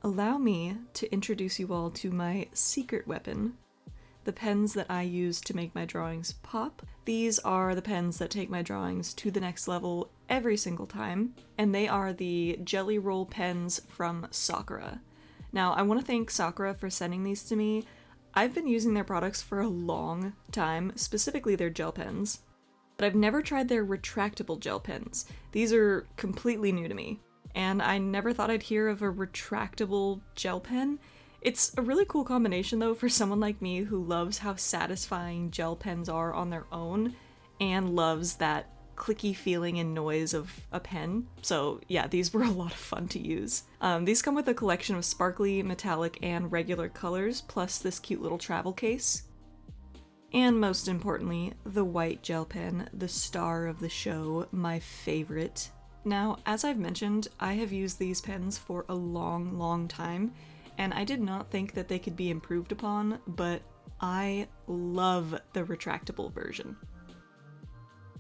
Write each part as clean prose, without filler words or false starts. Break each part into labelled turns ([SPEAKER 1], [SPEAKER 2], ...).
[SPEAKER 1] allow me to introduce you all to my secret weapon, the pens that I use to make my drawings pop. These are the pens that take my drawings to the next level every single time, and they are the Jelly Roll pens from Sakura. Now, I want to thank Sakura for sending these to me. I've been using their products for a long time, specifically their gel pens, but I've never tried their retractable gel pens. These are completely new to me, and I never thought I'd hear of a retractable gel pen. It's a really cool combination though for someone like me who loves how satisfying gel pens are on their own and loves that clicky feeling and noise of a pen. So yeah, these were a lot of fun to use. These come with a collection of sparkly, metallic, and regular colors, plus this cute little travel case. And most importantly, the white gel pen, the star of the show, my favorite. Now, as I've mentioned, I have used these pens for a long time, and I did not think that they could be improved upon, but I love the retractable version.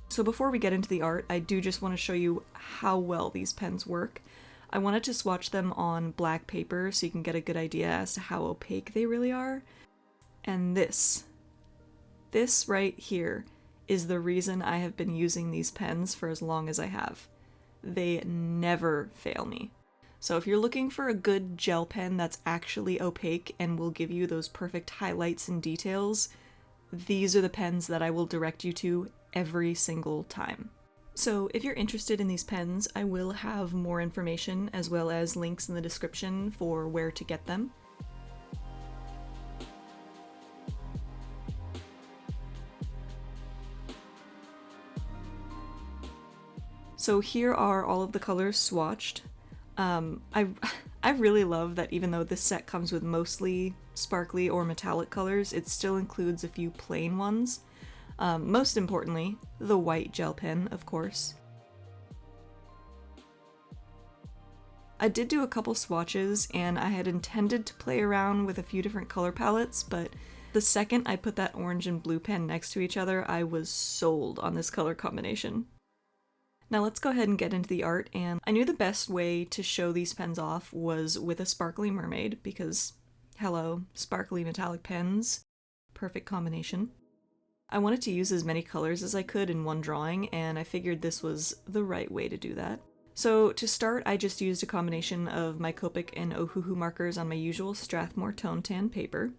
[SPEAKER 1] So before we get into the art, I do just want to show you how well these pens work. I wanted to swatch them on black paper so you can get a good idea as to how opaque they really are. And this right here is the reason I have been using these pens for as long as I have. They never fail me. So if you're looking for a good gel pen that's actually opaque and will give you those perfect highlights and details, these are the pens that I will direct you to every single time. So if you're interested in these pens, I will have more information as well as links in the description for where to get them. So here are all of the colors swatched. I really love that even though this set comes with mostly sparkly or metallic colors, it still includes a few plain ones. Most importantly, the white gel pen, of course. I did do a couple swatches, and I had intended to play around with a few different color palettes, but the second I put that orange and blue pen next to each other, I was sold on this color combination. Now let's go ahead and get into the art, and I knew the best way to show these pens off was with a sparkly mermaid, because, hello, sparkly metallic pens, perfect combination. I wanted to use as many colors as I could in one drawing, and I figured this was the right way to do that. So to start, I just used a combination of my Copic and Ohuhu markers on my usual Strathmore Tone Tan paper.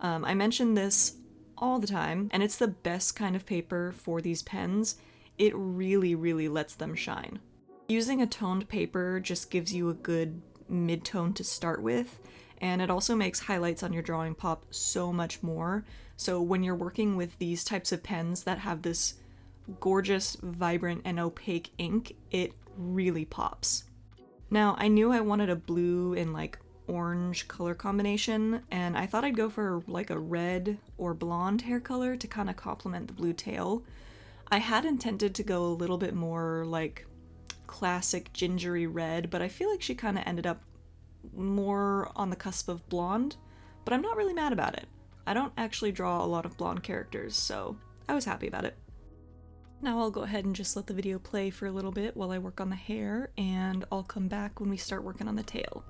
[SPEAKER 1] I mention this all the time, and it's the best kind of paper for these pens. It really lets them shine. Using a toned paper just gives you a good mid-tone to start with, and it also makes highlights on your drawing pop so much more. So when you're working with these types of pens that have this gorgeous, vibrant, and opaque ink, it really pops. Now, I knew I wanted a blue and like orange color combination, and I thought I'd go for like a red or blonde hair color to kind of complement the blue tail. I had intended to go a little bit more like classic gingery red, but I feel like she kind of ended up more on the cusp of blonde, but I'm not really mad about it. I don't actually draw a lot of blonde characters, so I was happy about it. Now I'll go ahead and just let the video play for a little bit while I work on the hair, and I'll come back when we start working on the tail.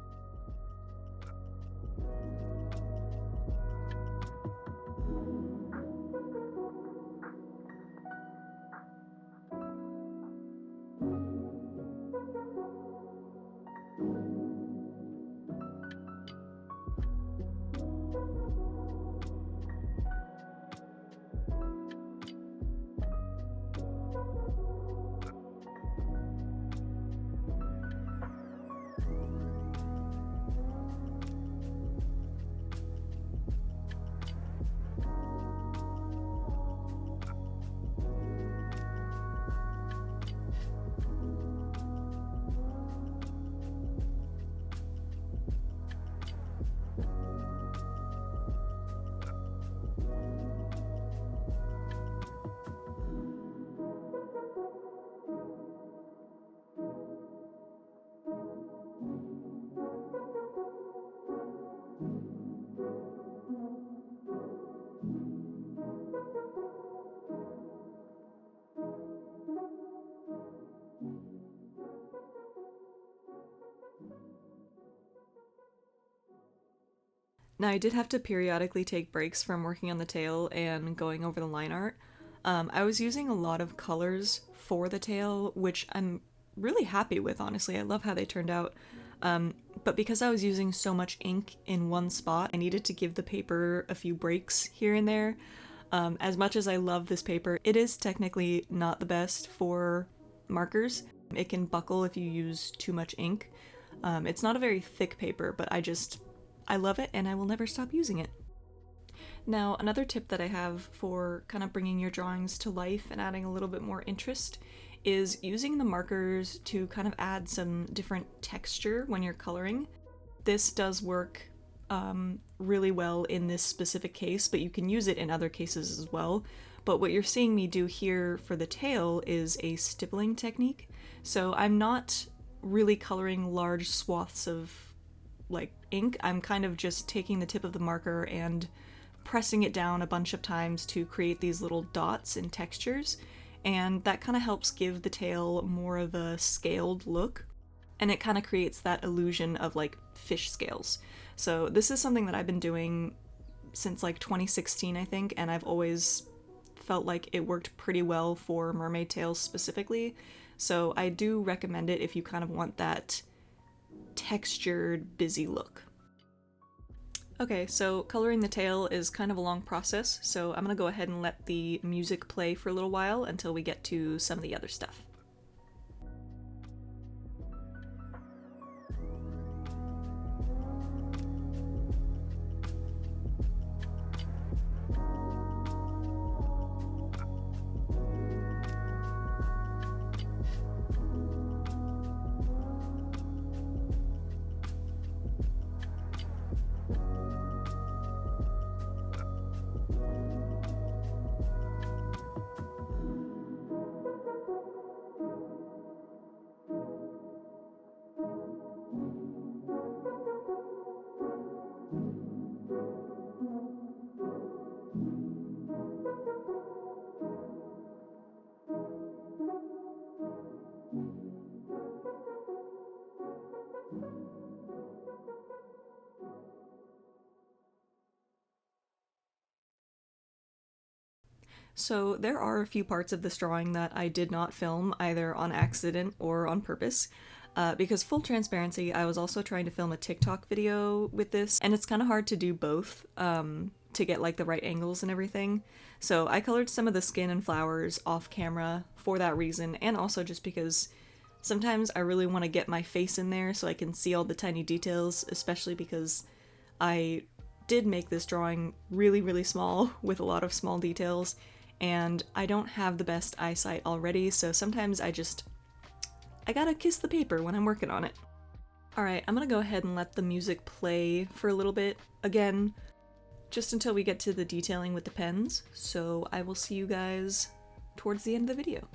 [SPEAKER 1] Now, I did have to periodically take breaks from working on the tail and going over the line art. I was using a lot of colors for the tail, which I'm really happy with, honestly. I love how they turned out. But because I was using so much ink in one spot, I needed to give the paper a few breaks here and there. As much as I love this paper, it is technically not the best for markers. It can buckle if you use too much ink. It's not a very thick paper, but I love it and I will never stop using it. Now, another tip that I have for kind of bringing your drawings to life and adding a little bit more interest is using the markers to kind of add some different texture when you're coloring. This does work really well in this specific case, but you can use it in other cases as well. But what you're seeing me do here for the tail is a stippling technique. So I'm not really coloring large swaths of like ink. I'm kind of just taking the tip of the marker and pressing it down a bunch of times to create these little dots and textures, and that kind of helps give the tail more of a scaled look, and it kind of creates that illusion of like fish scales. So this is something that I've been doing since like 2016, I think, and I've always felt like it worked pretty well for mermaid tails specifically. So I do recommend it if you kind of want that textured, busy look. Okay, so coloring the tail is kind of a long process, so I'm gonna go ahead and let the music play for a little while until we get to some of the other stuff. So there are a few parts of this drawing that I did not film either on accident or on purpose. Because full transparency, I was also trying to film a TikTok video with this, and it's kind of hard to do both to get like the right angles and everything. So I colored some of the skin and flowers off camera for that reason, and also just because sometimes I really want to get my face in there so I can see all the tiny details, especially because I did make this drawing really, really small with a lot of small details, and I don't have the best eyesight already, so sometimes I gotta kiss the paper when I'm working on it. Alright, I'm gonna go ahead and let the music play for a little bit, again, just until we get to the detailing with the pens, so I will see you guys towards the end of the video.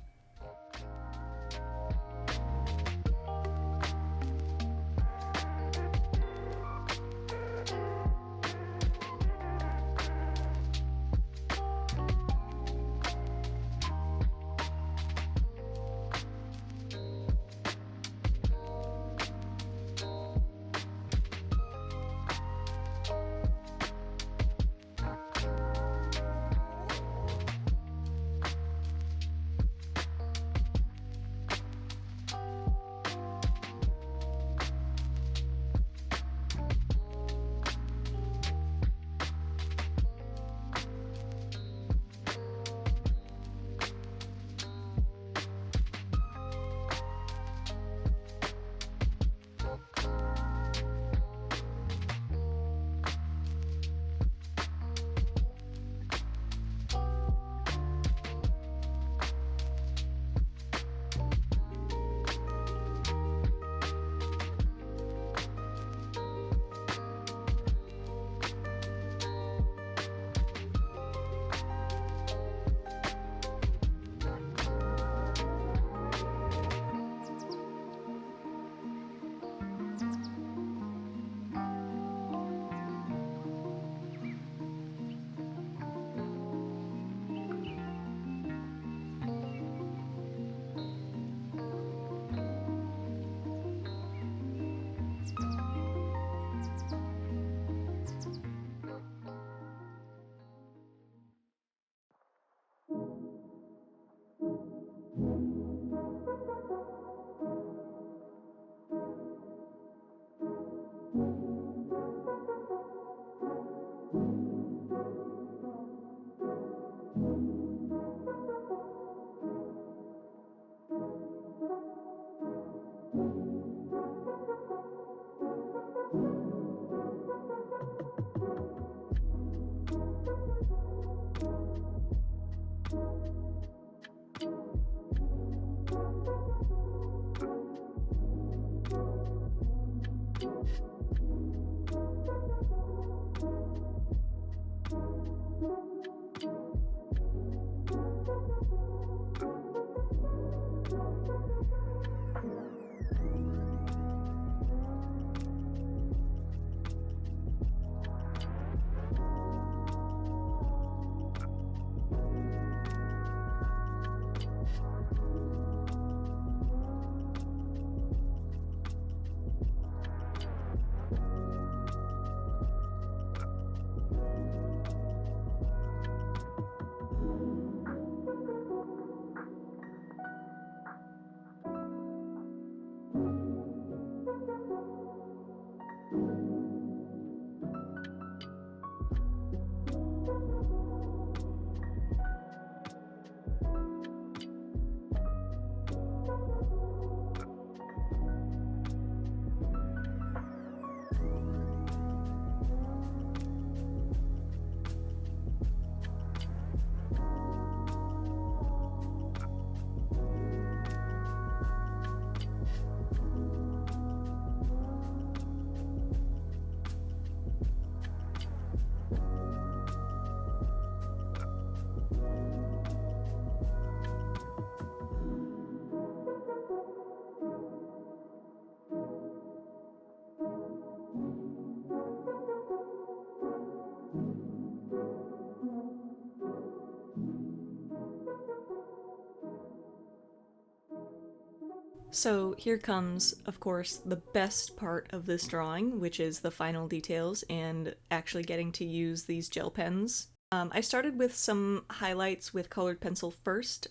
[SPEAKER 1] So here comes, of course, the best part of this drawing, which is the final details and actually getting to use these gel pens. I started with some highlights with colored pencil first,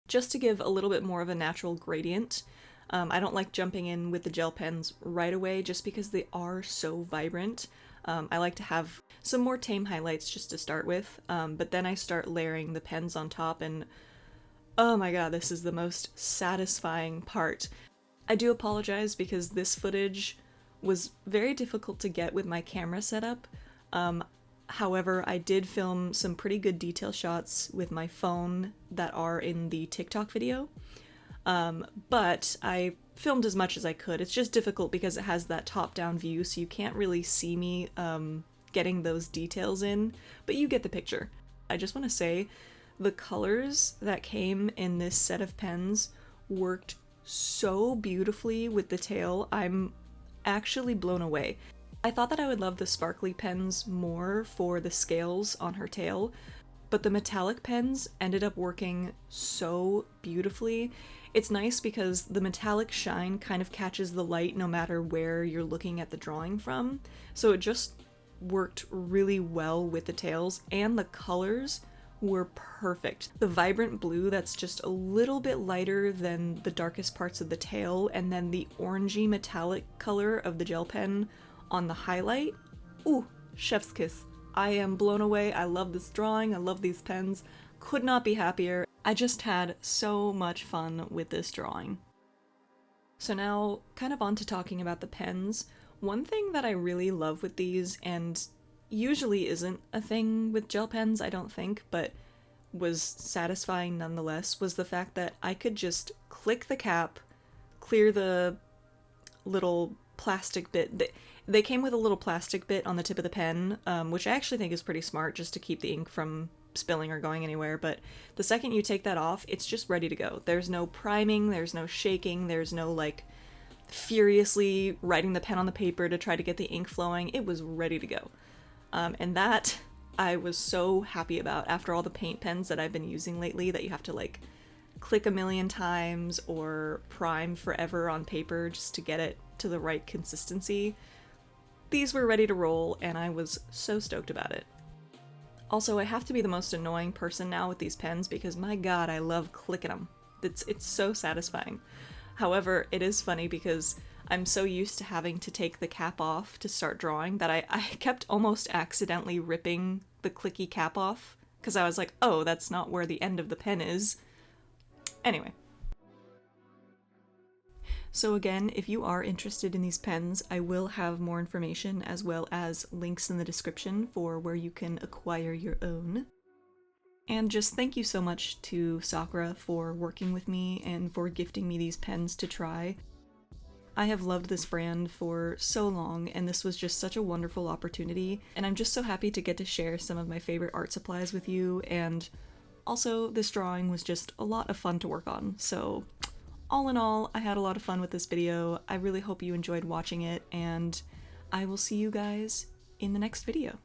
[SPEAKER 1] just to give a little bit more of a natural gradient. I don't like jumping in with the gel pens right away just because they are so vibrant. I like to have some more tame highlights just to start with, but then I start layering the pens on top and oh my god, this is the most satisfying part. I do apologize because this footage was very difficult to get with my camera setup. However, I did film some pretty good detail shots with my phone that are in the TikTok video. But I filmed as much as I could. It's just difficult because it has that top-down view, so you can't really see me getting those details in, but you get the picture. I just want to say, the colors that came in this set of pens worked so beautifully with the tail. I'm actually blown away. I thought that I would love the sparkly pens more for the scales on her tail, but the metallic pens ended up working so beautifully. It's nice because the metallic shine kind of catches the light no matter where you're looking at the drawing from, so it just worked really well with the tails, and the colors were perfect. The vibrant blue that's just a little bit lighter than the darkest parts of the tail, and then the orangey metallic color of the gel pen on the highlight. Ooh, chef's kiss. I am blown away. I love this drawing. I love these pens. Could not be happier. I just had so much fun with this drawing. So now, kind of on to talking about the pens. One thing that I really love with these, and usually isn't a thing with gel pens, I don't think, but was satisfying nonetheless, was the fact that I could just click the cap, clear the little plastic bit. They came with a little plastic bit on the tip of the pen, which I actually think is pretty smart just to keep the ink from spilling or going anywhere, but the second you take that off, it's just ready to go. There's no priming, there's no shaking, there's no like furiously writing the pen on the paper to try to get the ink flowing. It was ready to go. And that I was so happy about after all the paint pens that I've been using lately that you have to like click a million times or prime forever on paper just to get it to the right consistency. These were ready to roll and I was so stoked about it. Also, I have to be the most annoying person now with these pens because my god, I love clicking them. It's so satisfying. However, it is funny because I'm so used to having to take the cap off to start drawing that I kept almost accidentally ripping the clicky cap off because I was like, oh, that's not where the end of the pen is. Anyway. So again, if you are interested in these pens, I will have more information as well as links in the description for where you can acquire your own. And just thank you so much to Sakura for working with me and for gifting me these pens to try. I have loved this brand for so long, and this was just such a wonderful opportunity, and I'm just so happy to get to share some of my favorite art supplies with you, and also this drawing was just a lot of fun to work on, so all in all, I had a lot of fun with this video. I really hope you enjoyed watching it, and I will see you guys in the next video.